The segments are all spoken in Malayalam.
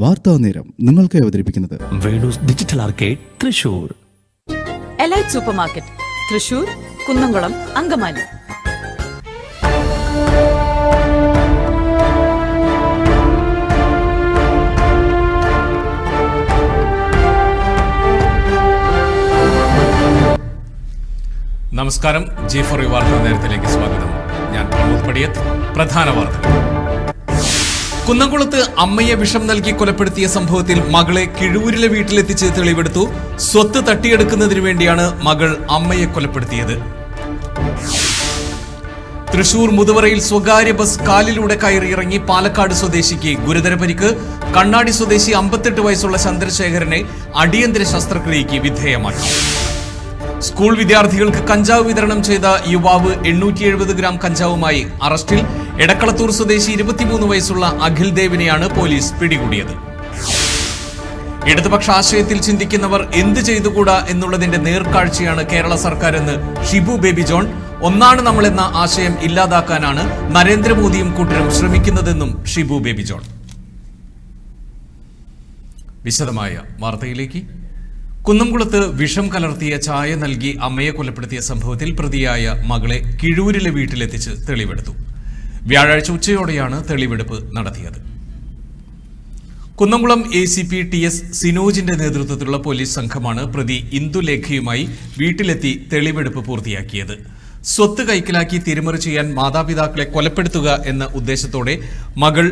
വാർത്താ നേരം നിങ്ങൾക്ക് അവതരിപ്പിക്കുന്നത് Venu's digital arcade Thrissur, elite super market Thrissur, Kunnamkulam, Angamaly. നമസ്കാരം. G4 വാർത്താ നേരത്തിലേക്ക് സ്വാഗതം. ഞാൻ പ്രമോദ് പടിയത്ത്. പ്രധാന വാർത്തകൾ. കുന്നംകുളത്ത് അമ്മയെ വിഷം നൽകി കൊലപ്പെടുത്തിയ സംഭവത്തിൽ മകളെ കിഴൂരിലെ വീട്ടിലെത്തിച്ച് തെളിവെടുത്തു. സ്വത്ത് തട്ടിയെടുക്കുന്നതിനു വേണ്ടിയാണ് മകൾ അമ്മയെ കൊലപ്പെടുത്തിയത്. തൃശൂർ മുതുവറയിൽ സ്വകാര്യ ബസ് കാലിലൂടെ കയറിയിറങ്ങി പാലക്കാട് സ്വദേശിക്ക് ഗുരുതര പരിക്ക്. കണ്ണാടി സ്വദേശി 58 വയസ്സുള്ള ചന്ദ്രശേഖരനെ അടിയന്തര ശസ്ത്രക്രിയയ്ക്ക് വിധേയമാക്കി. സ്കൂൾ വിദ്യാർത്ഥികൾക്ക് കഞ്ചാവ് വിതരണം ചെയ്ത യുവാവ് 870 ഗ്രാം കഞ്ചാവുമായി അറസ്റ്റിൽ. എടക്കളത്തൂർ സ്വദേശി 23 വയസ്സുള്ള അഖിൽ ദേവിനെയാണ് പോലീസ് പിടികൂടിയത്. ഇടതുപക്ഷ ആശയത്തിൽ ചിന്തിക്കുന്നവർ എന്ത് ചെയ്തുകൂടാ എന്നുള്ളതിന്റെ നേർക്കാഴ്ചയാണ് കേരള സർക്കാരെന്ന് ഷിബു ബേബി ജോൺ. ഒന്നാണ് നമ്മളെന്ന ആശയം ഇല്ലാതാക്കാനാണ് നരേന്ദ്രമോദിയും കൂട്ടരും ശ്രമിക്കുന്നതെന്നും ഷിബു ബേബി ജോൺ. വിശദമായ വാർത്തയിലേക്ക്. കുന്നംകുളത്ത് വിഷം കലർത്തിയ ചായ നൽകി അമ്മയെ കൊലപ്പെടുത്തിയ സംഭവത്തിൽ പ്രതിയായ മകളെ കിഴൂരിലെ വീട്ടിലെത്തിച്ച് തെളിവെടുത്തു. വ്യാഴാഴ്ച ഉച്ചയോടെയാണ് തെളിവെടുപ്പ് നടത്തിയത്. കുന്നംകുളം ACP TS സിനോജിന്റെ നേതൃത്വത്തിലുള്ള പോലീസ് സംഘമാണ് പ്രതി ഇന്ദുലേഖയുമായി വീട്ടിലെത്തി തെളിവെടുപ്പ് പൂർത്തിയാക്കിയത്. സ്വത്ത് കൈക്കലാക്കി തിരിമറി ചെയ്യാൻ മാതാപിതാക്കളെ കൊലപ്പെടുത്തുക എന്ന ഉദ്ദേശത്തോടെ മകൾ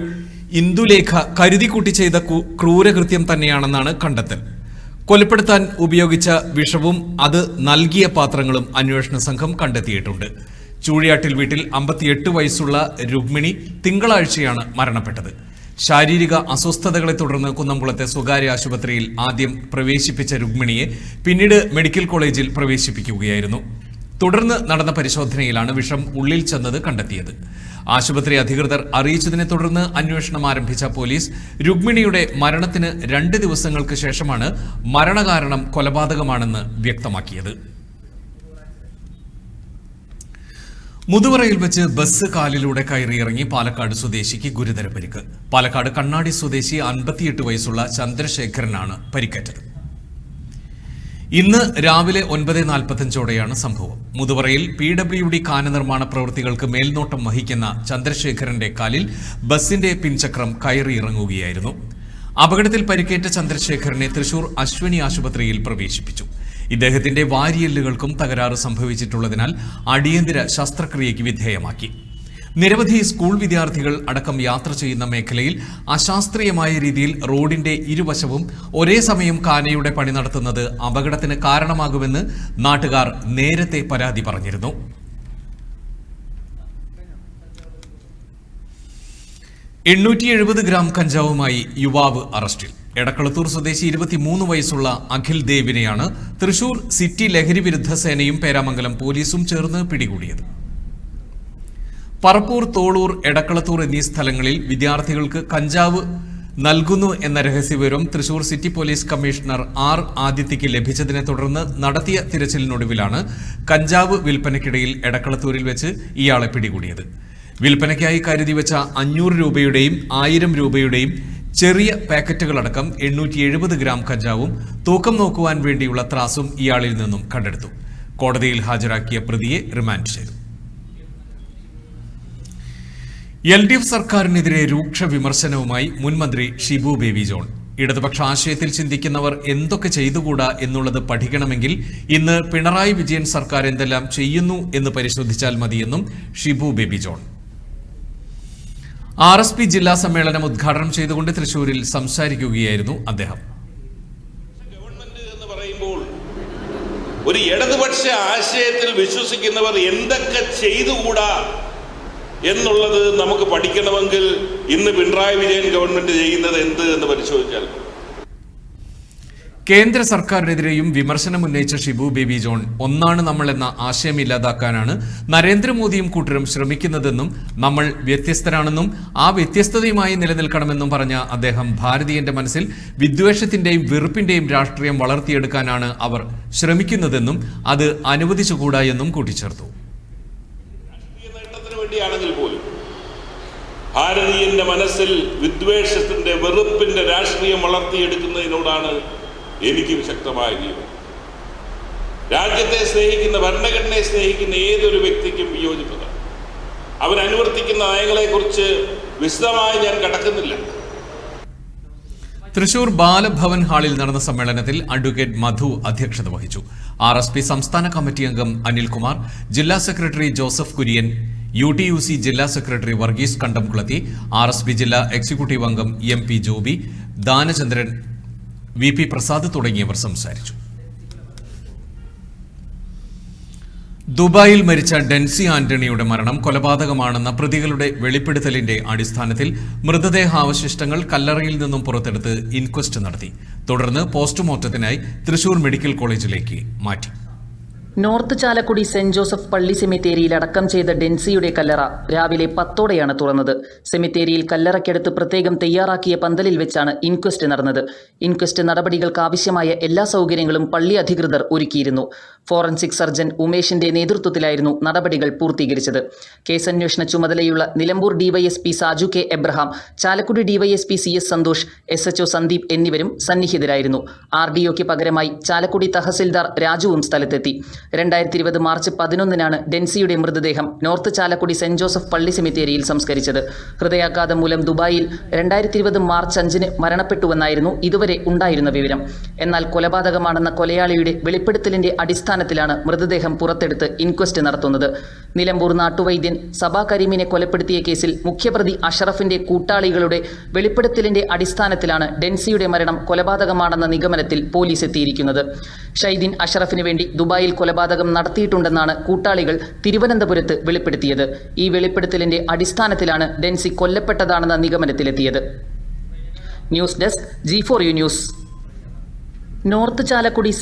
ഇന്ദുലേഖ കരുതിക്കൂട്ടി ചെയ്ത ക്രൂരകൃത്യം തന്നെയാണെന്നാണ് കണ്ടെത്തൽ. കൊലപ്പെടുത്താൻ ഉപയോഗിച്ച വിഷവും അത് നൽകിയ പാത്രങ്ങളും അന്വേഷണ സംഘം കണ്ടെത്തിയിട്ടുണ്ട്. ചൂഴിയാട്ടിൽ വീട്ടിൽ 58 വയസ്സുള്ള രുക്മിണി തിങ്കളാഴ്ചയാണ് മരണപ്പെട്ടത്. ശാരീരിക അസ്വസ്ഥതകളെ തുടർന്ന് കുന്നംകുളത്തെ സ്വകാര്യ ആശുപത്രിയിൽ ആദ്യം പ്രവേശിപ്പിച്ച രുക്മിണിയെ പിന്നീട് മെഡിക്കൽ കോളേജിൽ പ്രവേശിപ്പിക്കുകയായിരുന്നു. തുടർന്ന് നടന്ന പരിശോധനയിലാണ് വിഷം ഉള്ളിൽ ചെന്നത് കണ്ടെത്തിയത്. ആശുപത്രി അധികൃതർ അറിയിച്ചതിനെ തുടർന്ന് അന്വേഷണം ആരംഭിച്ച പോലീസ് രുക്മിണിയുടെ മരണത്തിന് 2 ദിവസങ്ങൾക്ക് ശേഷമാണ് മരണകാരണം കൊലപാതകമാണെന്ന് വ്യക്തമാക്കിയത്. മുതുവറയിൽ വെച്ച് ബസ് കാലിലൂടെ കയറിയിറങ്ങി പാലക്കാട് സ്വദേശിക്ക് ഗുരുതര പരിക്ക്. പാലക്കാട് കണ്ണാടി സ്വദേശി 58 വയസ്സുള്ള ചന്ദ്രശേഖരനാണ് പരിക്കേറ്റത്. ഇന്ന് രാവിലെ 9:45ഓടെയാണ് സംഭവം. മുതുവറയിൽ PWD കാന നിർമ്മാണ പ്രവൃത്തികൾക്ക് മേൽനോട്ടം വഹിക്കുന്ന ചന്ദ്രശേഖരന്റെ കാലിൽ ബസിന്റെ പിൻചക്രം കയറിയിറങ്ങുകയായിരുന്നു. അപകടത്തിൽ പരിക്കേറ്റ ചന്ദ്രശേഖരനെ തൃശൂർ അശ്വിനി ആശുപത്രിയിൽ പ്രവേശിപ്പിച്ചു. ഇദ്ദേഹത്തിന്റെ വാരിയെല്ലുകൾക്കും തകരാറ് സംഭവിച്ചിട്ടുള്ളതിനാൽ അടിയന്തര ശസ്ത്രക്രിയയ്ക്ക് വിധേയമാക്കി. നിരവധി സ്കൂൾ വിദ്യാർത്ഥികൾ അടക്കം യാത്ര ചെയ്യുന്ന മേഖലയിൽ അശാസ്ത്രീയമായ രീതിയിൽ റോഡിന്റെ ഇരുവശവും ഒരേ സമയം കാനയുടെ പണി നടത്തുന്നത് അപകടത്തിന് കാരണമാകുമെന്ന് നാട്ടുകാർ നേരത്തെ പരാതി പറഞ്ഞിരുന്നു. $870 ഗ്രാം കഞ്ചാവുമായി യുവാവ് അറസ്റ്റിൽ. എടക്കളത്തൂർ സ്വദേശി 23 വയസ്സുള്ള അഖിൽ ദേവിനെയാണ് തൃശൂർ സിറ്റി ലഹരി വിരുദ്ധ സേനയും പേരാമംഗലം പോലീസും ചേർന്ന് പിടികൂടിയത്. പറപ്പൂർ, തോളൂർ, എടക്കളത്തൂർ എന്നീ സ്ഥലങ്ങളിൽ വിദ്യാർത്ഥികൾക്ക് കഞ്ചാവ് നൽകുന്നു എന്ന രഹസ്യവിവരം Thrissur city police commissioner R. ആദിത്യയ്ക്ക് ലഭിച്ചതിനെ തുടർന്ന് നടത്തിയ തിരച്ചിലിനൊടുവിലാണ് കഞ്ചാവ് വിൽപ്പനയ്ക്കിടയിൽ എടക്കളത്തൂരിൽ വെച്ച് ഇയാളെ പിടികൂടിയത്. വിൽപ്പനയ്ക്കായി കരുതി വെച്ച 500 രൂപയുടെയും 1000 രൂപയുടെയും ചെറിയ പാക്കറ്റുകളടക്കം 870 ഗ്രാം കഞ്ചാവും തൂക്കം നോക്കുവാൻ വേണ്ടിയുള്ള ത്രാസും ഇയാളിൽ നിന്നും കണ്ടെടുത്തു. കോടതിയിൽ ഹാജരാക്കിയ പ്രതിയെ റിമാൻഡ് ചെയ്തു. LDF സർക്കാരിനെതിരെ രൂക്ഷ വിമർശനവുമായി മുൻമന്ത്രി ഷിബു ബേബി ജോൺ. ഇടതുപക്ഷ ആശയത്തിൽ ചിന്തിക്കുന്നവർ എന്തൊക്കെ ചെയ്തുകൂടാ എന്നുള്ളത് പഠിക്കണമെങ്കിൽ ഇന്ന് പിണറായി വിജയൻ സർക്കാർ എന്തെല്ലാം ചെയ്യുന്നു എന്ന് പരിശോധിച്ചാൽ മതിയെന്നും ഷിബു ബേബി ജോൺ. RSP ജില്ലാ സമ്മേളനം ഉദ്ഘാടനം ചെയ്തുകൊണ്ട് തൃശൂരിൽ സംസാരിക്കുകയായിരുന്നു അദ്ദേഹം. ഗവൺമെന്റ് എന്ന് പറയുമ്പോൾ ഒരു ഇടതുപക്ഷ ആശയത്തിൽ വിശ്വസിക്കുന്നവർ എന്തൊക്കെ ചെയ്തുകൂടാ എന്നുള്ളത് നമുക്ക് പഠിക്കണമെങ്കിൽ ഇന്ന് പിണറായി വിജയൻ ഗവൺമെന്റ് ചെയ്യുന്നത് എന്ത് എന്ന് പരിശോധിച്ചാൽ കേന്ദ്ര സർക്കാരിനെതിരെയും വിമർശനം ഉന്നയിച്ച ഷിബു ബേബി ജോൺ ഒന്നാണ് നമ്മൾ എന്ന ആശയം ഇല്ലാതാക്കാനാണ് നരേന്ദ്രമോദിയും കൂട്ടരും ശ്രമിക്കുന്നതെന്നും നമ്മൾ വ്യത്യസ്തരാണെന്നും ആ വ്യത്യസ്തതയുമായി നിലനിൽക്കണമെന്നും പറഞ്ഞ അദ്ദേഹം ഭാരതീയന്റെ മനസ്സിൽ വിദ്വേഷത്തിന്റെയും വെറുപ്പിന്റെയും രാഷ്ട്രീയം വളർത്തിയെടുക്കാനാണ് അവർ ശ്രമിക്കുന്നതെന്നും അത് അനുവദിച്ചുകൂടാ എന്നും കൂട്ടിച്ചേർത്തു. ഭാരതീയന്റെ മനസ്സിൽ വിദ്വേഷത്തിന്റെ, വെറുപ്പിന്റെ രാഷ്ട്രീയം വളർത്തിയെടുക്കുന്നതിനോടാണ് എനിക്ക് ശക്തമായ വിയോജിപ്പ്. രാജ്യത്തെ സ്നേഹിക്കുന്ന, ഭരണഘടനയെ സ്നേഹിക്കുന്ന ഏതൊരു വ്യക്തിക്കും വിയോജിപ്പതാണ്. അവൻ അനുവർത്തിക്കുന്ന നയങ്ങളെക്കുറിച്ച് വിശദമായി ഞാൻ കടക്കുന്നില്ല. തൃശൂർ ബാലഭവൻ ഹാളിൽ നടന്ന സമ്മേളനത്തിൽ അഡ്വക്കേറ്റ് മധു അധ്യക്ഷത വഹിച്ചു. RSP സംസ്ഥാന കമ്മിറ്റി അംഗം അനിൽകുമാർ, ജില്ലാ സെക്രട്ടറി ജോസഫ് കുര്യൻ, UTUC ജില്ലാ സെക്രട്ടറി വർഗീസ് കണ്ടംകുളത്തി, RSP ജില്ലാ എക്സിക്യൂട്ടീവ് അംഗം MP ജോബി, ദാനചന്ദ്രൻ, VP പ്രസാദ് തുടങ്ങിയവർ സംസാരിച്ചു. ദുബായിൽ മരിച്ച ഡെൻസി ആന്റണിയുടെ മരണം കൊലപാതകമാണെന്ന പ്രതികളുടെ വെളിപ്പെടുത്തലിന്റെ അടിസ്ഥാനത്തിൽ മൃതദേഹാവശിഷ്ടങ്ങൾ കല്ലറയിൽ നിന്നും പുറത്തെടുത്ത് ഇൻക്വസ്റ്റ് നടത്തി. തുടർന്ന് പോസ്റ്റ്മോർട്ടത്തിനായി തൃശൂർ മെഡിക്കൽ കോളേജിലേക്ക് മാറ്റി. നോർത്ത് ചാലക്കുടി സെന്റ് ജോസഫ് പള്ളി സെമിത്തേരിയിൽ അടക്കം ചെയ്ത ഡെൻസിയുടെ കല്ലറ രാവിലെ 10ഓടെയാണ് തുറന്നത്. സെമിത്തേരിയിൽ കല്ലറയ്ക്കടുത്ത് പ്രത്യേകം തയ്യാറാക്കിയ പന്തലിൽ വെച്ചാണ് ഇൻക്വസ്റ്റ് നടന്നത്. ഇൻക്വസ്റ്റ് നടപടികൾക്ക് ആവശ്യമായ എല്ലാ സൗകര്യങ്ങളും പള്ളി അധികൃതർ ഒരുക്കിയിരുന്നു. ഫോറൻസിക് സർജൻ ഉമേഷിന്റെ നേതൃത്വത്തിലായിരുന്നു നടപടികൾ പൂർത്തീകരിച്ചത്. കേസന്വേഷണ ചുമതലയുള്ള Nilambur DYSP Saju K Abraham, Chalakudy DYSP CS Santhosh, SHO Sandeep എന്നിവരും സന്നിഹിതരായിരുന്നു. RDOയ്ക്ക് പകരമായി ചാലക്കുടി തഹസിൽദാർ രാജുവും സ്ഥലത്തെത്തി. 2020 മാർച്ച് 11-നാണ് ഡെൻസിയുടെ മൃതദേഹം നോർത്ത് ചാലക്കുടി സെന്റ് ജോസഫ് പള്ളി സെമിത്തേരിയിൽ സംസ്കരിച്ചത്. ഹൃദയാഘാതം മൂലം ദുബായിൽ 2020 മാർച്ച് 5-ന് മരണപ്പെട്ടുവെന്നായിരുന്നു ഇതുവരെ ഉണ്ടായിരുന്ന വിവരം. എന്നാൽ കൊലപാതകമാണെന്ന കൊലയാളിയുടെ വെളിപ്പെടുത്തലിന്റെ അടിസ്ഥാനത്തിലാണ് മൃതദേഹം പുറത്തെടുത്ത് ഇൻക്വസ്റ്റ് നടത്തുന്നത്. നിലമ്പൂർ നാട്ടുവൈദ്യൻ സബാ കരീമിനെ കൊലപ്പെടുത്തിയ കേസിൽ മുഖ്യപ്രതി അഷറഫിന്റെ കൂട്ടാളികളുടെ വെളിപ്പെടുത്തലിന്റെ അടിസ്ഥാനത്തിലാണ് ഡെൻസിയുടെ മരണം കൊലപാതകമാണെന്ന നിഗമനത്തിൽ പോലീസ് എത്തിയിരിക്കുന്നത്. ഷൈദീൻ അഷറഫിന് വേണ്ടി ദുബായിൽ കൊലപാതകം നടത്തിയിട്ടുണ്ടെന്നാണ് കൂട്ടാളികൾ തിരുവനന്തപുരത്ത് വെളിപ്പെടുത്തിയത്. ഈ വെളിപ്പെടുത്തലിന്റെ അടിസ്ഥാനത്തിലാണ് ഡെൻസി കൊല്ലപ്പെട്ടതാണെന്ന നിഗമനത്തിലെത്തിയത്. News desk G4U news. North Chalakudy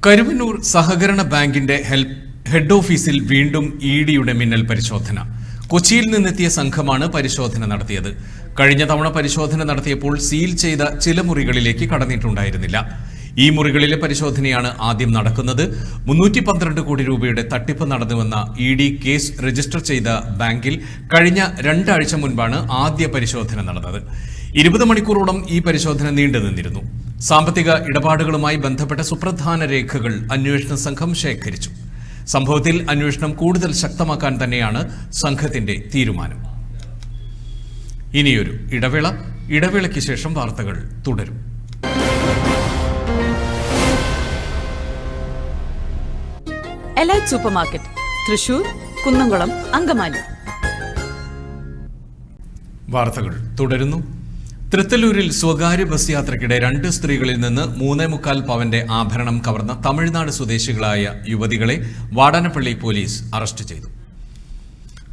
Karuvannur സഹകരണ ബാങ്കിന്റെ ഹെഡ് ഓഫീസിൽ വീണ്ടും EDയുടെ മിന്നൽ പരിശോധന. കൊച്ചിയിൽ നിന്നെത്തിയ സംഘമാണ് പരിശോധന നടത്തിയത്. കഴിഞ്ഞ തവണ പരിശോധന നടത്തിയപ്പോൾ സീൽ ചെയ്ത ചില മുറികളിലേക്ക് കടന്നിട്ടുണ്ടായിരുന്നില്ല. ഈ മുറികളിലെ പരിശോധനയാണ് ആദ്യം നടക്കുന്നത്. 312 കോടി രൂപയുടെ തട്ടിപ്പ് നടന്നുവെന്ന ED കേസ് രജിസ്റ്റർ ചെയ്ത ബാങ്കിൽ കഴിഞ്ഞ 2 ആഴ്ച മുൻപാണ് ആദ്യ പരിശോധന നടന്നത്. 20 മണിക്കൂറോളം ഈ പരിശോധന നീണ്ടുനിന്നിരുന്നു. സാമ്പത്തിക ഇടപാടുകളുമായി ബന്ധപ്പെട്ട സുപ്രധാന രേഖകൾ അന്വേഷണ സംഘം ശേഖരിച്ചു. സംഭവത്തിൽ അന്വേഷണം കൂടുതൽ ശക്തമാക്കാൻ തന്നെയാണ് സംഘത്തിന്റെ തീരുമാനം. ഇനിയൊരു ഇടവേളയ്ക്ക് ശേഷം വാർത്തകൾ തുടരും. Elite supermarket, Thrissur, Kunnamkulam, Angamaly. വാർത്തകൾ തുടരുന്നു. തൃത്തല്ലൂരിൽ സ്വകാര്യ ബസ് യാത്രയ്ക്കിടെ 2 സ്ത്രീകളിൽ നിന്ന് 3.25 പവന്റെ ആഭരണം കവർന്ന തമിഴ്നാട് സ്വദേശികളായ യുവതികളെ വാടാനപ്പള്ളി പോലീസ് അറസ്റ്റ് ചെയ്തു.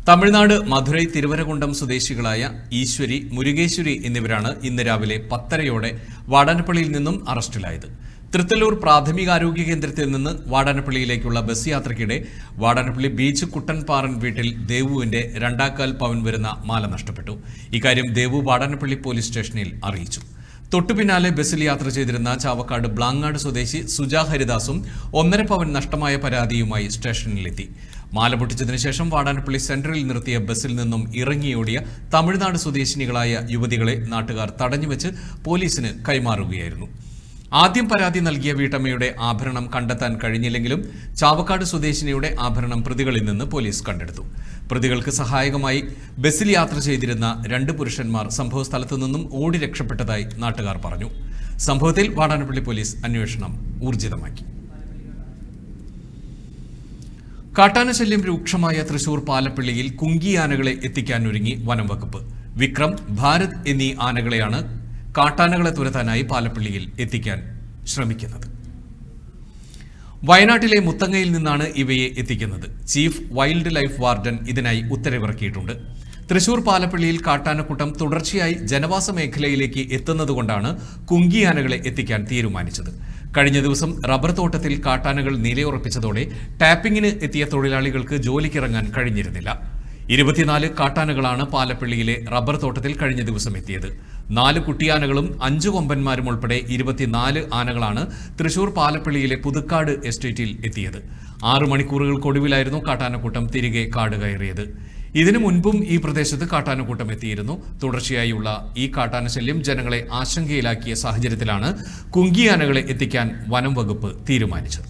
തമിഴ്നാട് മധുരൈ തിരുവരകുണ്ടം സ്വദേശികളായ ഈശ്വരി, മുരുകേശ്വരി എന്നിവരാണ് ഇന്ന് രാവിലെ 10:30 വാടാനപ്പള്ളിയിൽ നിന്നും അറസ്റ്റിലായത്. തൃത്തല്ലൂർ പ്രാഥമികാരോഗ്യ കേന്ദ്രത്തിൽ നിന്ന് വാടാനപ്പള്ളിയിലേക്കുള്ള ബസ് യാത്രയ്ക്കിടെ വാടാനപ്പള്ളി ബീച്ച് കുട്ടൻപാറൻ വീട്ടിൽ ദേവുവിന്റെ 2.25 പവൻ വരുന്ന മാല നഷ്ടപ്പെട്ടു. ഇക്കാര്യം ദേവു വാടാനപ്പള്ളി പോലീസ് സ്റ്റേഷനിൽ അറിയിച്ചു. തൊട്ടുപിന്നാലെ ബസ്സിൽ യാത്ര ചെയ്തിരുന്ന ചാവക്കാട് ബ്ലാങ്ങാട് സ്വദേശി സുജാ ഹരിദാസും 1.5 പവൻ നഷ്ടമായ പരാതിയുമായി സ്റ്റേഷനിലെത്തി. മാല പൊട്ടിച്ചതിനു ശേഷം വാടാനപ്പള്ളി സെന്ററിൽ നിർത്തിയ ബസ്സിൽ നിന്നും ഇറങ്ങിയോടിയ തമിഴ്നാട് സ്വദേശിനികളായ യുവതികളെ നാട്ടുകാർ തടഞ്ഞുവെച്ച് പോലീസിന് കൈമാറുകയായിരുന്നു. ആദ്യം പരാതി നൽകിയ വീട്ടമ്മയുടെ ആഭരണം കണ്ടെത്താൻ കഴിഞ്ഞില്ലെങ്കിലും ചാവക്കാട് സ്വദേശിനിയുടെ ആഭരണം പ്രതികളിൽ നിന്ന് പോലീസ് കണ്ടെടുത്തു. പ്രതികൾക്ക് സഹായകമായി ബസ്സിൽ യാത്ര ചെയ്തിരുന്ന 2 പുരുഷന്മാർ സംഭവ സ്ഥലത്തു നിന്നും ഓടി രക്ഷപ്പെട്ടതായി നാട്ടുകാർ പറഞ്ഞു. സംഭവത്തിൽ വാടാനപ്പള്ളി പോലീസ് അന്വേഷണം ഊർജിതമാക്കി. കാട്ടാനശല്യം രൂക്ഷമായ തൃശൂർ പാലപ്പള്ളിയിൽ കുങ്കിയാനകളെ എത്തിക്കാനൊരുങ്ങി വനം വകുപ്പ്. വിക്രം, ഭാരത് എന്നീ ആനകളെയാണ് കാട്ടാനകളെ തുരത്താനായി പാലപ്പള്ളിയിൽ എത്തിക്കാൻ ശ്രമിക്കുന്നത്. വയനാട്ടിലെ മുത്തങ്ങയിൽ നിന്നാണ് ഇവയെ എത്തിക്കുന്നത്. ചീഫ് വൈൽഡ് ലൈഫ് വാർഡൻ ഇതിനായി ഉത്തരവിറക്കിയിട്ടുണ്ട്. തൃശൂർ പാലപ്പള്ളിയിൽ കാട്ടാനക്കൂട്ടം തുടർച്ചയായി ജനവാസ മേഖലയിലേക്ക് എത്തുന്നതുകൊണ്ടാണ് കുങ്കിയാനകളെ എത്തിക്കാൻ തീരുമാനിച്ചത്. കഴിഞ്ഞ ദിവസം റബ്ബർ തോട്ടത്തിൽ കാട്ടാനകൾ നിലയുറപ്പിച്ചതോടെ ടാപ്പിംഗിന് എത്തിയ തൊഴിലാളികൾക്ക് ജോലിക്കിറങ്ങാൻ കഴിഞ്ഞിരുന്നില്ല. 24 കാട്ടാനകളാണ് പാലപ്പള്ളിയിലെ റബ്ബർ തോട്ടത്തിൽ കഴിഞ്ഞ ദിവസം എത്തിയത്. 4 കുട്ടിയാനകളും 5 കൊമ്പന്മാരും ഉൾപ്പെടെ 24 ആനകളാണ് തൃശൂർ പാലപ്പള്ളിയിലെ പുതുക്കാട് എസ്റ്റേറ്റിൽ എത്തിയത്. 6 മണിക്കൂറുകൾക്കൊടുവിലായിരുന്നു കാട്ടാനക്കൂട്ടം തിരികെ കാട് കയറിയത്. ഇതിനു മുൻപും ഈ പ്രദേശത്ത് കാട്ടാനക്കൂട്ടം എത്തിയിരുന്നു. തുടർച്ചയായുള്ള ഈ കാട്ടാന ശല്യം ജനങ്ങളെ ആശങ്കയിലാക്കിയ സാഹചര്യത്തിലാണ് കുങ്കിയാനകളെ എത്തിക്കാൻ വനം വകുപ്പ് തീരുമാനിച്ചത്.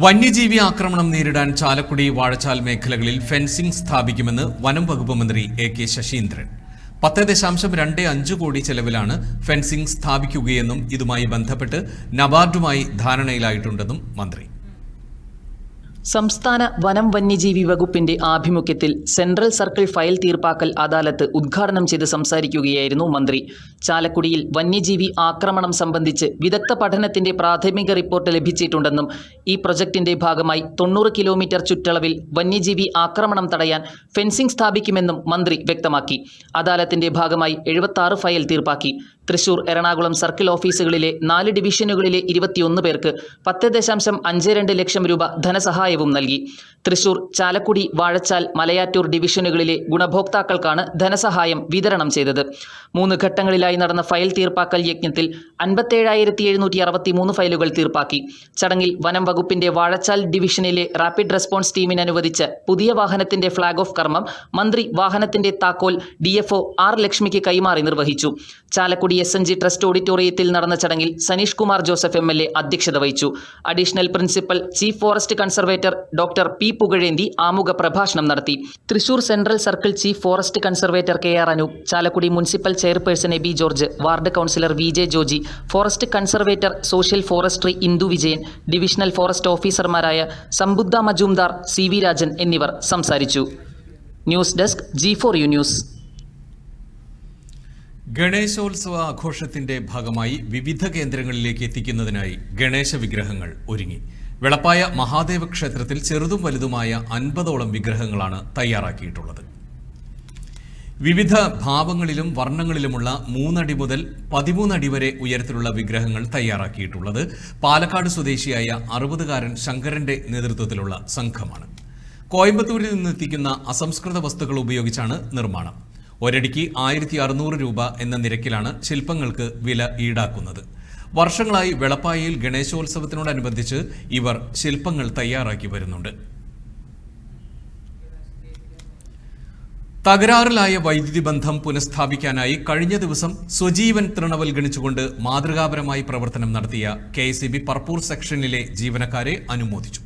വന്യജീവി ആക്രമണം നേരിടാൻ ചാലക്കുടി വാഴച്ചാൽ മേഖലകളിൽ ഫെൻസിംഗ് സ്ഥാപിക്കുമെന്ന് വനം വകുപ്പ് മന്ത്രി AK ശശീന്ദ്രൻ. 10.25 കോടി ചെലവിലാണ് ഫെൻസിംഗ് സ്ഥാപിക്കുകയെന്നും ഇതുമായി ബന്ധപ്പെട്ട് നബാർഡുമായി ധാരണയിലായിട്ടുണ്ടെന്നും മന്ത്രി. സംസ്ഥാന വനം വന്യജീവി വകുപ്പിന്റെ ആഭിമുഖ്യത്തിൽ സെൻട്രൽ സർക്കിൾ ഫയൽ തീർപ്പാക്കൽ അദാലത്ത് ഉദ്ഘാടനം ചെയ്ത് സംസാരിക്കുകയായിരുന്നു മന്ത്രി. ചാലക്കുടിയിൽ വന്യജീവി ആക്രമണം സംബന്ധിച്ച് വിദഗ്ധ പഠനത്തിന്റെ പ്രാഥമിക റിപ്പോർട്ട് ലഭിച്ചിട്ടുണ്ടെന്നും ഈ പ്രൊജക്ടിന്റെ ഭാഗമായി 90 കിലോമീറ്റർ ചുറ്റളവിൽ വന്യജീവി ആക്രമണം തടയാൻ ഫെൻസിംഗ് സ്ഥാപിക്കുമെന്നും മന്ത്രി വ്യക്തമാക്കി. അദാലത്തിന്റെ ഭാഗമായി 76 ഫയൽ തീർപ്പാക്കി. തൃശൂർ, എറണാകുളം സർക്കിൾ ഓഫീസുകളിലെ 4 ഡിവിഷനുകളിലെ 21 പേർക്ക് 10.52 ലക്ഷം രൂപ ധനസഹായവും നൽകി. തൃശൂർ, ചാലക്കുടി, വാഴച്ചാൽ, മലയാറ്റൂർ ഡിവിഷനുകളിലെ ഗുണഭോക്താക്കൾക്കാണ് ധനസഹായം വിതരണം ചെയ്തത്. 3 ഘട്ടങ്ങളിലായി നടന്ന ഫയൽ തീർപ്പാക്കൽ യജ്ഞത്തിൽ 57,763 ഫയലുകൾ തീർപ്പാക്കി. ചടങ്ങിൽ വനം വകുപ്പിന്റെ വാഴച്ചാൽ ഡിവിഷനിലെ റാപ്പിഡ് റെസ്പോൺസ് ടീമിന് അനുവദിച്ച പുതിയ വാഹനത്തിന്റെ ഫ്ളാഗ് ഓഫ് കർമ്മം മന്ത്രി വാഹനത്തിന്റെ താക്കോൽ DFO R ലക്ഷ്മിക്ക് കൈമാറി നിർവഹിച്ചു. ചാലക്കുടി SNG ട്രസ്റ്റ് ഓഡിറ്റോറിയത്തിൽ നടന്ന ചടങ്ങിൽ സനീഷ് കുമാർ ജോസഫ് MLA അധ്യക്ഷത വഹിച്ചു. Additional principal chief forest conservator doctor P Pukazhenthi ആമുഖ പ്രഭാഷണം നടത്തി. Thrissur central circle chief forest conservator KR Anoop, Chalakudy municipal chairperson Eby George, ward councillor VJ Joji, forest conservator social forestry Indu Vijayan, divisional forest ഓഫീസർമാരായ സംബുദ്ധ മജുംദാർ, CV രാജൻ എന്നിവർ സംസാരിച്ചു. News desk G4U news. ഗണേശോത്സവ ആഘോഷത്തിന്റെ ഭാഗമായി വിവിധ കേന്ദ്രങ്ങളിലേക്ക് എത്തിക്കുന്നതിനായി ഗണേശ വിഗ്രഹങ്ങൾ ഒരുങ്ങി. വെളപ്പായ മഹാദേവ ക്ഷേത്രത്തിൽ ചെറുതും വലുതുമായ 50ഓളം വിഗ്രഹങ്ങളാണ് തയ്യാറാക്കിയിട്ടുള്ളത്. വിവിധ ഭാവങ്ങളിലും വർണ്ണങ്ങളിലുമുള്ള 3 അടി മുതൽ 13 അടി വരെ ഉയരത്തിലുള്ള വിഗ്രഹങ്ങൾ തയ്യാറാക്കിയിട്ടുള്ളത് പാലക്കാട് സ്വദേശിയായ 60കാരൻ ശങ്കരന്റെ നേതൃത്വത്തിലുള്ള സംഘമാണ്. കോയമ്പത്തൂരിൽ നിന്നെത്തിക്കുന്ന അസംസ്കൃത വസ്തുക്കൾ ഉപയോഗിച്ചാണ് നിർമ്മാണം. ഒരടിക്ക് 1600 രൂപ എന്ന നിരക്കിലാണ് ശില്പങ്ങൾക്ക് വില ഈടാക്കുന്നത്. വർഷങ്ങളായി വെളപ്പായയിൽ ഗണേശോത്സവത്തിനോടനുബന്ധിച്ച് ഇവർ ശില്പങ്ങൾ തയ്യാറാക്കി വരുന്നുണ്ട്. തകരാറിലായ വൈദ്യുതി ബന്ധം പുനഃസ്ഥാപിക്കാനായി കഴിഞ്ഞ ദിവസം സ്വജീവൻ തൃണവൽഗണിച്ചുകൊണ്ട് മാതൃകാപരമായി പ്രവർത്തനം നടത്തിയ KSEB പർപ്പൂർ സെക്ഷനിലെ ജീവനക്കാരെ അനുമോദിച്ചു.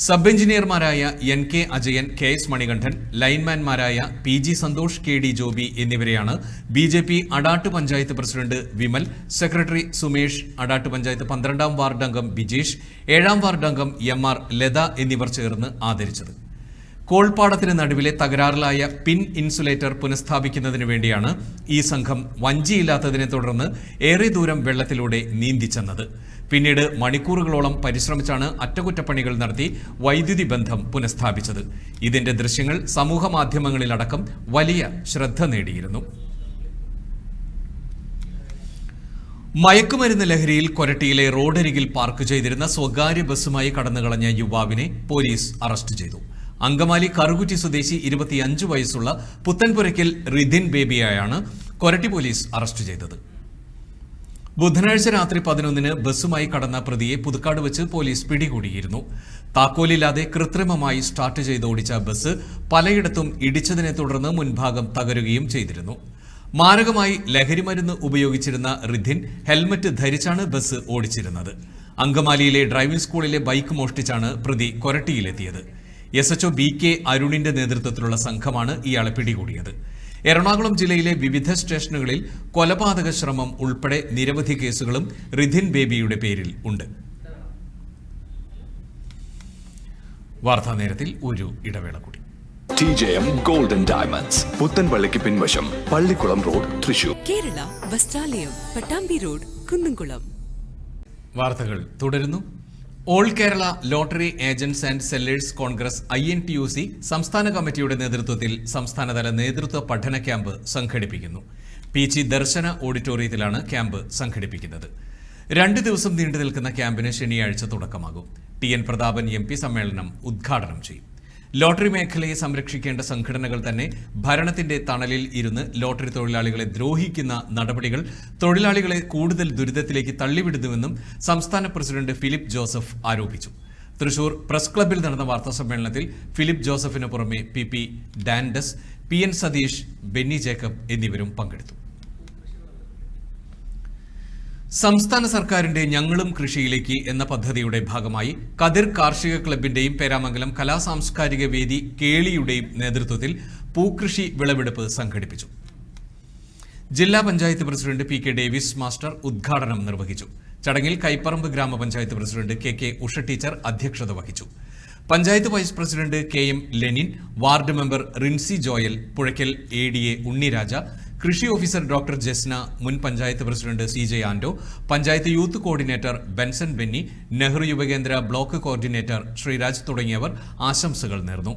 സബ് എഞ്ചിനീയർമാരായ NK അജയൻ, KS മണികണ്ഠൻ, ലൈൻമാൻമാരായ PG സന്തോഷ്, KD ജോബി എന്നിവരെയാണ് BJP Adat panchayat president Vimal, secretary Sumesh, Adat panchayat 12ാം വാർഡ് അംഗം ബിജേഷ്, 7ാം വാർഡ് അംഗം MR ലത എന്നിവർ ചേർന്ന് ആദരിച്ചത്. കോൾപ്പാടത്തിന് നടുവിലെ തകരാറിലായ പിൻ ഇൻസുലേറ്റർ പുനഃസ്ഥാപിക്കുന്നതിന് വേണ്ടിയാണ് ഈ സംഘം വഞ്ചിയില്ലാത്തതിനെ തുടർന്ന് ഏറെ ദൂരം വെള്ളത്തിലൂടെ നീന്തിച്ചെന്നത്. പിന്നീട് മണിക്കൂറുകളോളം പരിശ്രമിച്ചാണ് അറ്റകുറ്റപ്പണികൾ നടത്തി വൈദ്യുതി ബന്ധം പുനഃസ്ഥാപിച്ചത്. ഇതിന്റെ ദൃശ്യങ്ങൾ സമൂഹ മാധ്യമങ്ങളിലടക്കം വലിയ ശ്രദ്ധ നേടിയിരുന്നു. മയക്കുമരുന്ന് ലഹരിയിൽ കൊരട്ടിയിലെ റോഡരികിൽ പാർക്ക് ചെയ്തിരുന്ന സ്വകാര്യ ബസ്സുമായി കടന്നുകളഞ്ഞ യുവാവിനെ പോലീസ് അറസ്റ്റ് ചെയ്തു. അങ്കമാലി കറുകുറ്റി സ്വദേശി 25 വയസ്സുള്ള പുത്തൻപുരയ്ക്കൽ റിധിൻ ബേബിയെയാണ് കൊരട്ടി പോലീസ് അറസ്റ്റ് ചെയ്തത്. ബുധനാഴ്ച രാത്രി 11-ന് ബസ്സുമായി കടന്ന പ്രതിയെ പുതുക്കാട് വെച്ച് പോലീസ് പിടികൂടിയിരുന്നു. താക്കോലില്ലാതെ കൃത്രിമമായി സ്റ്റാർട്ട് ചെയ്ത് ഓടിച്ച ബസ് പലയിടത്തും ഇടിച്ചതിനെ തുടർന്ന് മുൻഭാഗം തകരുകയും ചെയ്തിരുന്നു. മാരകമായി ലഹരിമരുന്ന് ഉപയോഗിച്ചിരുന്ന റിധിൻ ഹെൽമറ്റ് ധരിച്ചാണ് ബസ് ഓടിച്ചിരുന്നത്. അങ്കമാലിയിലെ ഡ്രൈവിംഗ് സ്കൂളിലെ ബൈക്ക് മോഷ്ടിച്ചാണ് പ്രതി കൊരട്ടിയിലെത്തിയത്. SHO BK അരുണിന്റെ നേതൃത്വത്തിലുള്ള സംഘമാണ് ഇയാളെ പിടികൂടിയത്. എറണാകുളം ജില്ലയിലെ വിവിധ സ്റ്റേഷനുകളിൽ കൊലപാതക ശ്രമം ഉൾപ്പെടെ നിരവധി കേസുകളും റിധിൻ ബേബിയുടെ പേരിൽ ഉണ്ട്. വാർത്താ നേരത്തിൽ ഒരു ഇടവേള കൂടി. TJM Golden Diamonds, പുത്തൻപള്ളിക്ക് പിൻവശം, പള്ളിക്കുളം റോഡ്, തൃശൂർ. കേരള വസ്ത്രാലയം, പട്ടാമ്പി റോഡ്, കുന്നംകുളം. വാർത്തകൾ തുടരുന്നു. All Kerala lottery agents and sellers Congress INTUC സംസ്ഥാന കമ്മിറ്റിയുടെ നേതൃത്വത്തിൽ സംസ്ഥാനതല നേതൃത്വ പഠന ക്യാമ്പ് സംഘടിപ്പിക്കുന്നു. പീച്ചി ദർശന ഓഡിറ്റോറിയത്തിലാണ് ക്യാമ്പ് സംഘടിപ്പിക്കുന്നത്. 2 ദിവസം നീണ്ടു നിൽക്കുന്ന ക്യാമ്പിന് ശനിയാഴ്ച തുടക്കമാകും. TN പ്രതാപൻ MP സമ്മേളനം ഉദ്ഘാടനം ചെയ്യും. ലോട്ടറി മേഖലയെ സംരക്ഷിക്കേണ്ട സംഘടനകൾ തന്നെ ഭരണത്തിന്റെ തണലിൽ ഇരുന്ന് ലോട്ടറി തൊഴിലാളികളെ ദ്രോഹിക്കുന്ന നടപടികൾ തൊഴിലാളികളെ കൂടുതൽ ദുരിതത്തിലേക്ക് തള്ളിവിടുന്നുവെന്നും സംസ്ഥാന പ്രസിഡന്റ് ഫിലിപ്പ് ജോസഫ് ആരോപിച്ചു. തൃശൂർ പ്രസ് ക്ലബ്ബിൽ നടന്ന വാർത്താ സമ്മേളനത്തിൽ ഫിലിപ്പ് ജോസഫിന് പുറമെ PP ഡാൻഡസ്, PN സതീഷ്, ബെന്നി ജേക്കബ് എന്നിവരും പങ്കെടുത്തു. സംസ്ഥാന സർക്കാരിന്റെ ഞങ്ങളും കൃഷിയിലേക്ക് എന്ന പദ്ധതിയുടെ ഭാഗമായി കതിർ കാർഷിക ക്ലബിന്റെയും പേരാമംഗലം കലാസാംസ്കാരിക വേദി കേളിയുടെയും നേതൃത്വത്തിൽ പൂക്കൃഷി വിളവെടുപ്പ് സംഘടിപ്പിച്ചു. ജില്ലാ panchayat president PK Davis master ഉദ്ഘാടനം നിർവഹിച്ചു. ചടങ്ങിൽ കൈപ്പറമ്പ് ഗ്രാമപഞ്ചായത്ത് പ്രസിഡന്റ് KK ഉഷ ടീച്ചർ അധ്യക്ഷത വഹിച്ചു. Panchayat vice president KM Lenin, ward member Rincy Joel, Puzhakkal ADA Unniraja, കൃഷി ഓഫീസർ ഡോക്ടർ ജസ്ന, മുൻ panchayat president CJ Anto, panchayat youth coordinator Benson Benny, Nehru യുവകേന്ദ്ര ബ്ലോക്ക് കോർഡിനേറ്റർ ശ്രീരാജ് തുടങ്ങിയവർ ആശംസകൾ നേർന്നു.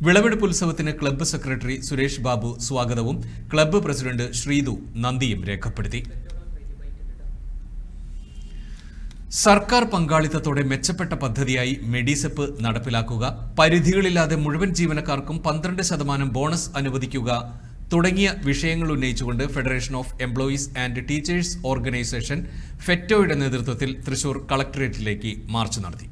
വിളവെടുപ്പ് ഉത്സവത്തിന് ക്ലബ്ബ് സെക്രട്ടറി സുരേഷ് ബാബു സ്വാഗതവും ക്ലബ്ബ് പ്രസിഡന്റ് ശ്രീതു നന്ദിയും രേഖപ്പെടുത്തി. സർക്കാർ പങ്കാളിത്തത്തോടെ മെച്ചപ്പെട്ട പദ്ധതിയായി മെഡിസെപ്പ് നടപ്പിലാക്കുക, പരിധികളില്ലാതെ മുഴുവൻ ജീവനക്കാർക്കും 12% ബോണസ് അനുവദിക്കുക തുടങ്ങിയ വിഷയങ്ങൾ ഉന്നയിച്ചുകൊണ്ട് federation of employees and teachers organisation ഫെറ്റോയുടെ നേതൃത്വത്തിൽ തൃശൂർ കളക്ടറേറ്റിലേക്ക് മാർച്ച് നടത്തി.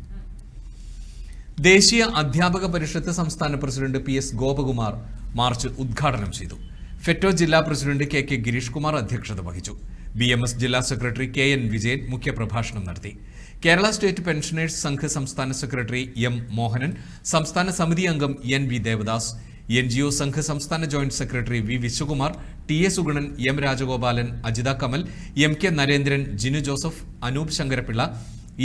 ദേശീയ അധ്യാപക പരിഷത്ത് സംസ്ഥാന പ്രസിഡന്റ് PS ഗോപകുമാർ മാർച്ച് ഉദ്ഘാടനം ചെയ്തു. ഫെറ്റോ ജില്ലാ പ്രസിഡന്റ് KK ഗിരീഷ് കുമാർ അധ്യക്ഷത വഹിച്ചു. BMS ജില്ലാ സെക്രട്ടറി KN വിജയൻ മുഖ്യപ്രഭാഷണം നടത്തി. കേരള സ്റ്റേറ്റ് പെൻഷനേഴ്സ് സംഘ് സംസ്ഥാന സെക്രട്ടറി M മോഹനൻ, സംസ്ഥാന സമിതി അംഗം NV ദേവദാസ്, NGO സംഘ് സംസ്ഥാന joint secretary V Viswakumar, TA Sugunan, M Rajagopalan, Ajitha Kamal, MK Narendran, Jinu Joseph, Anoop Sankarapillai,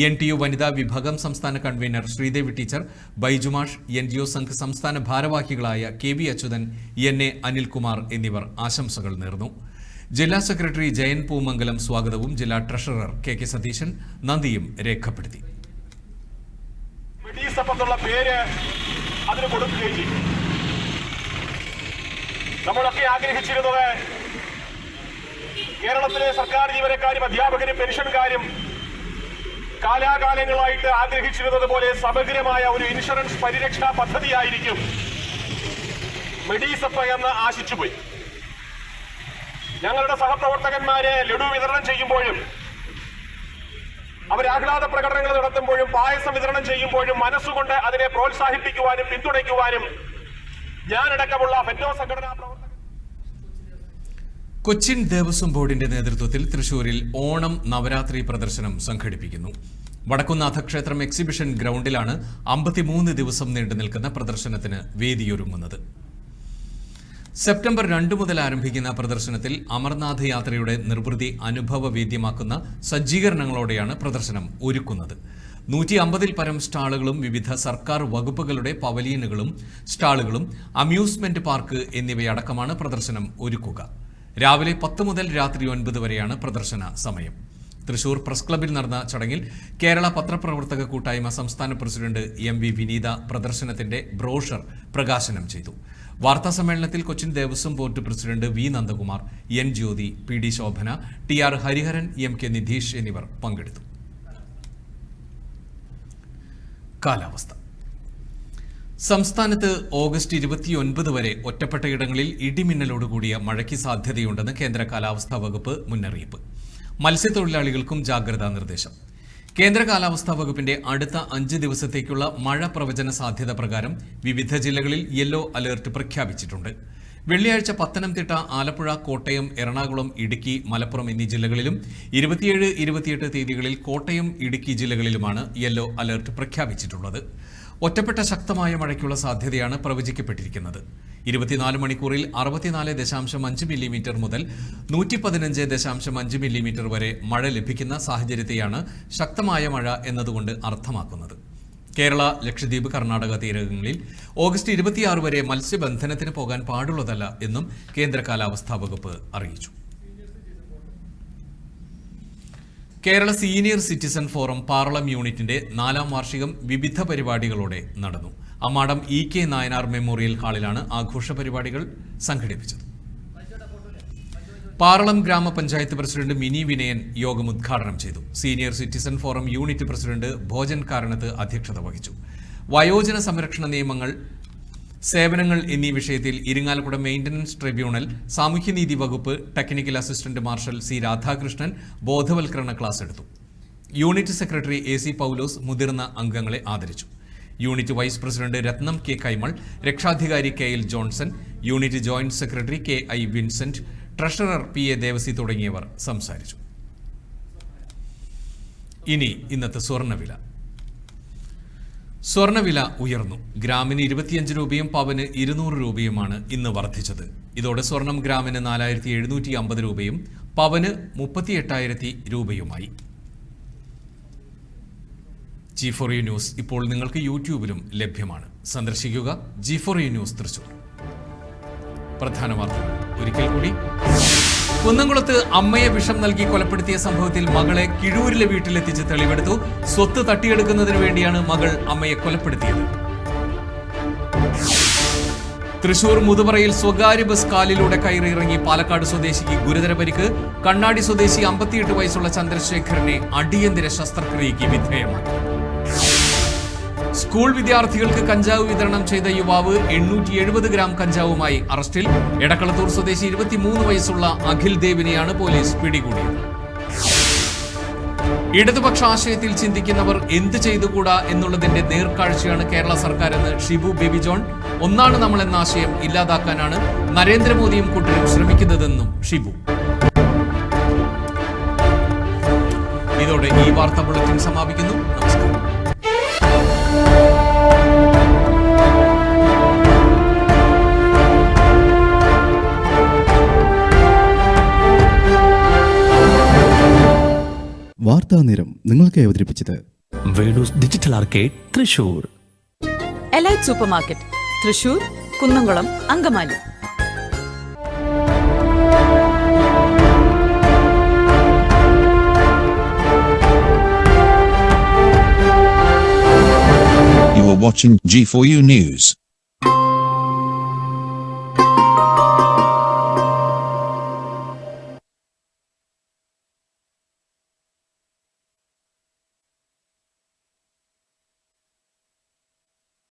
ENTU വനിതാ വിഭാഗം സംസ്ഥാന കൺവീനർ ശ്രീദേവി ടീച്ചർ, ബൈജുമാഷ്, NGO സംഘ് സംസ്ഥാന ഭാരവാഹികളായ KV അച്യുതൻ, NA അനിൽകുമാർ എന്നിവർ ആശംസകൾ നേർന്നു. ജില്ലാ സെക്രട്ടറി ജയൻ പൂമംഗലം സ്വാഗതവും ജില്ലാ ട്രഷറർ KK സതീശൻ നന്ദിയും രേഖപ്പെടുത്തി. നമ്മളൊക്കെ ആഗ്രഹിച്ചിരുന്നത് കേരളത്തിലെ സർക്കാർ ജീവനക്കാരും അധ്യാപകരും പെൻഷൻകാരും കാലാകാലങ്ങളായിട്ട് ആഗ്രഹിച്ചിരുന്നത് പോലെ സമഗ്രമായ ഒരു ഇൻഷുറൻസ് പരിരക്ഷാ പദ്ധതിയായിരിക്കും മെഡിസെപ്പ് എന്ന് ആശിച്ചുപോയി. ഞങ്ങളുടെ സഹപ്രവർത്തകന്മാരെ ലഡു വിതരണം ചെയ്യുമ്പോഴും അവർ ആഹ്ലാദ പ്രകടനങ്ങൾ നടത്തുമ്പോഴും പായസം വിതരണം ചെയ്യുമ്പോഴും മനസ്സുകൊണ്ട് അതിനെ പ്രോത്സാഹിപ്പിക്കുവാനും പിന്തുണയ്ക്കുവാനും ഞാനടക്കമുള്ള ഫെറ്റോ സംഘടനാ പ്രവർത്തകർ. കൊച്ചിൻ ദേവസ്വം ബോർഡിന്റെ നേതൃത്വത്തിൽ തൃശൂരിൽ ഓണം നവരാത്രി പ്രദർശനം സംഘടിപ്പിക്കുന്നു. വടക്കുന്നാഥ ക്ഷേത്രം എക്സിബിഷൻ ഗ്രൗണ്ടിലാണ് 53 ദിവസം നീണ്ടു നിൽക്കുന്ന പ്രദർശനത്തിന് വേദിയൊരുങ്ങുന്നത്. സെപ്റ്റംബർ 2 മുതൽ ആരംഭിക്കുന്ന പ്രദർശനത്തിൽ അമർനാഥ് യാത്രയുടെ നിർവൃതി അനുഭവവേദ്യമാക്കുന്ന സജ്ജീകരണങ്ങളോടെയാണ് പ്രദർശനം ഒരുക്കുന്നത്. 150-ൽ പരം സ്റ്റാളുകളും വിവിധ സർക്കാർ വകുപ്പുകളുടെ പവലിയനുകളും സ്റ്റാളുകളും അമ്യൂസ്മെന്റ് പാർക്ക് എന്നിവയടക്കമാണ് പ്രദർശനം ഒരുക്കുക. രാവിലെ 10 മുതൽ രാത്രി 9 വരെയാണ് പ്രദർശന സമയം. തൃശൂർ പ്രസ് ക്ലബ്ബിൽ നടന്ന ചടങ്ങിൽ കേരള പത്രപ്രവർത്തക കൂട്ടായ്മ സംസ്ഥാന പ്രസിഡന്റ് MV വിനീത പ്രദർശനത്തിന്റെ ബ്രോഷർ പ്രകാശനം ചെയ്തു. വാർത്താ സമ്മേളനത്തിൽ Cochin Devaswom board president V Nandakumar, N Jyothi, PD Shobhana, TR Hariharan, MK Nidheesh എന്നിവർ പങ്കെടുത്തു. കാലാവസ്ഥ. സംസ്ഥാനത്ത് ഓഗസ്റ്റ് 29 വരെ ഒറ്റപ്പെട്ടയിടങ്ങളിൽ ഇടിമിന്നലോടുകൂടിയ മഴയ്ക്ക് സാധ്യതയുണ്ടെന്ന് കേന്ദ്ര കാലാവസ്ഥാ വകുപ്പ് മുന്നറിയിപ്പ്. മത്സ്യത്തൊഴിലാളികൾക്കും ജാഗ്രതാ നിർദ്ദേശം. കേന്ദ്ര കാലാവസ്ഥാ വകുപ്പിന്റെ അടുത്ത 5 ദിവസത്തേക്കുള്ള മഴ പ്രവചന സാധ്യത പ്രകാരം വിവിധ ജില്ലകളിൽ യെല്ലോ അലർട്ട് പ്രഖ്യാപിച്ചിട്ടുണ്ട്. വെള്ളിയാഴ്ച പത്തനംതിട്ട, ആലപ്പുഴ, കോട്ടയം, എറണാകുളം, ഇടുക്കി, മലപ്പുറം എന്നീ ജില്ലകളിലും 27, 28 തീയതികളിൽ കോട്ടയം, ഇടുക്കി ജില്ലകളിലുമാണ് യെല്ലോ അലർട്ട് പ്രഖ്യാപിച്ചിട്ടുള്ളത്. ഒറ്റപ്പെട്ട ശക്തമായ മഴയ്ക്കുള്ള സാധ്യതയാണ് പ്രവചിക്കപ്പെട്ടിരിക്കുന്നത്. 24 മണിക്കൂറിൽ 64.5 മില്ലിമീറ്റർ മുതൽ 115.5 മില്ലിമീറ്റർ വരെ മഴ ലഭിക്കുന്ന സാഹചര്യത്തെയാണ് ശക്തമായ മഴ എന്നതുകൊണ്ട് അർത്ഥമാക്കുന്നത്. കേരള, ലക്ഷദ്വീപ്, കർണാടക തീരങ്ങളിൽ ഓഗസ്റ്റ് 26 വരെ മത്സ്യബന്ധനത്തിന് പോകാൻ പാടുള്ളതല്ല എന്നും കേന്ദ്ര കാലാവസ്ഥാ വകുപ്പ് അറിയിച്ചു. Kerala senior citizen forum Paralam യൂണിറ്റിന്റെ 4ാം വാർഷികം വിവിധ പരിപാടികളോടെ നടന്നു. അമ്മാടം EK നായനാർ മെമ്മോറിയൽ ഹാളിലാണ് ആഘോഷ പരിപാടികൾ സംഘടിപ്പിച്ചത്. പാറളം ഗ്രാമപഞ്ചായത്ത് പ്രസിഡന്റ് മിനി വിനയൻ യോഗം ഉദ്ഘാടനം ചെയ്തു. Senior citizen forum unit president Bhojan Karanath അധ്യക്ഷത വഹിച്ചു. വയോജന സംരക്ഷണ നിയമങ്ങൾ, സേവനങ്ങൾ എന്നീ വിഷയത്തിൽ ഇരിങ്ങാലക്കുട മെയിന്റനൻസ് ട്രിബ്യൂണൽ, സാമൂഹ്യനീതി വകുപ്പ് technical assistant Marshal C Radhakrishnan ബോധവൽക്കരണ ക്ലാസ് എടുത്തു. യൂണിറ്റ് സെക്രട്ടറി AC പൗലോസ് മുതിർന്ന അംഗങ്ങളെ ആദരിച്ചു. Unit vice president Ratnam K. Kaimal, രക്ഷാധികാരി KL Johnson, unit joint secretary KI Vincent, treasurer PA Devasi തുടങ്ങിയവർ സംസാരിച്ചു. ഇനി ഇന്നത്തെ സ്വർണ്ണവില. സ്വർണ്ണവില ഉയർന്നു. ഗ്രാമിന് 25 രൂപയും പവന് 200 രൂപയുമാണ് ഇന്ന് വർദ്ധിച്ചത്. ഇതോടെ സ്വർണം ഗ്രാമിന് 4750 രൂപയും പവന് 38,000 രൂപയുമായി. G4U ന്യൂസ് ഇപ്പോൾ നിങ്ങൾക്ക് യൂട്യൂബിലും ലഭ്യമാണ്. സന്ദർശിക്കുക G4U ന്യൂസ് തൃശൂർ. പ്രധാന വാർത്തകൾ ഒരിക്കൽ കൂടി. കുന്നംകുളത്ത് അമ്മയെ വിഷം നൽകി കൊലപ്പെടുത്തിയ സംഭവത്തിൽ മകളെ കിഴൂരിലെ വീട്ടിലെത്തിച്ച് തെളിവെടുത്തു. സ്വത്ത് തട്ടിയെടുക്കുന്നതിന് വേണ്ടിയാണ് മകൾ അമ്മയെ കൊലപ്പെടുത്തിയത്. തൃശൂർ മുതുവറയിൽ സ്വകാര്യ ബസ് കാലിലൂടെ കയറിയിറങ്ങി പാലക്കാട് സ്വദേശിക്ക് ഗുരുതര പരിക്ക്. കണ്ണാടി സ്വദേശി 58 വയസ്സുള്ള ചന്ദ്രശേഖരനെ അടിയന്തര ശസ്ത്രക്രിയയ്ക്ക് വിധേയമാക്കി. സ്കൂൾ വിദ്യാർത്ഥികൾക്ക് കഞ്ചാവ് വിതരണം ചെയ്ത യുവാവ് 870 ഗ്രാം കഞ്ചാവുമായി അറസ്റ്റിൽ. എടക്കളത്തൂർ സ്വദേശി 23 വയസ്സുള്ള അഖിൽ ദേവിനെയാണ് പോലീസ് പിടികൂടിയത്. ഇടതുപക്ഷ ആശയത്തിൽ ചിന്തിക്കുന്നവർ എന്ത് ചെയ്തുകൂടാ എന്നുള്ളതിന്റെ നേർക്കാഴ്ചയാണ് കേരള സർക്കാരെന്ന് ഷിബു ബേബി ജോൺ. ഒന്നാണ് നമ്മൾ എന്ന ആശയം ഇല്ലാതാക്കാനാണ് നരേന്ദ്രമോദിയും കൂട്ടരും ശ്രമിക്കുന്നതെന്നും ഷിബു. ഇതോടെ ഈ വാർത്താ ബുള്ളറ്റിൻ സമാപിക്കുന്നു. നമസ്കാരം. വാർത്താ നേരം നിങ്ങൾക്ക് അവതരിപ്പിച്ചത് Venu's digital arcade Thrissur. Elite super market, Thrissur, Kunnamkulam, Angamaly. You are watching G4U News.